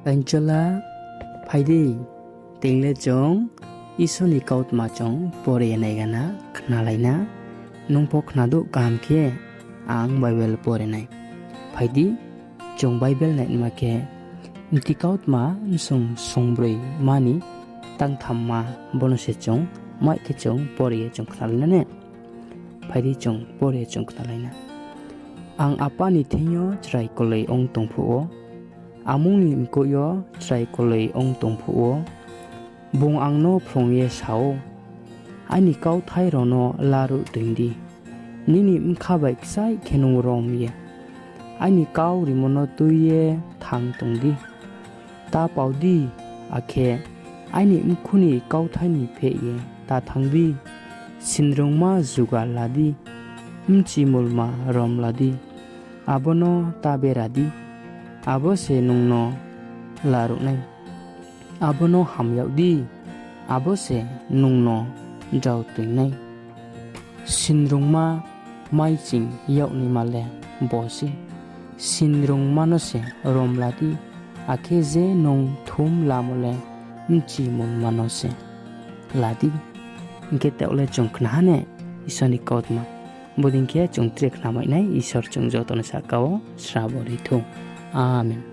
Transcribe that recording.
Anjala Paidi Tingle Jong Isoni Kaut Machong Pore Negana Knalaina Nungpok Nadu Kamke Ang Bible Pore Nai Paidi Jong Bible Nai Make Intikaut Ma Sung Songbri Mani Tang Thamma Bonose Jong Mai Ke Jong Pore Jong Knalaina Ne Paidi Jong Pore Jong Knalaina Ang apa ni thinyo chrai kolei ong tongphuo amung ni mkoyo chrai kolei ong tongphuo bung angno phrongye sao ani kau thai rono laru tindi nini mkhabai ksai khenung rom ye ani kau rimono tuye thang tongdi ta paudi akhe ani mkhuni kau thai ni phe ye ta thangbi sinrungma juga ladi mchi mulma rom ladi abono taberadi abo se nungno laru nai abono hamyaudi abo se nungno jaw nai sinrungma maiching yauni male bosi sinrungma no se rom ladi akhe je nong thum lamole mchi mulma no se ladi ingke ole jongkhna hane isoni kautma Bodingkia chung trek namai nai isor chung jotone sakao srabori thu. Amen.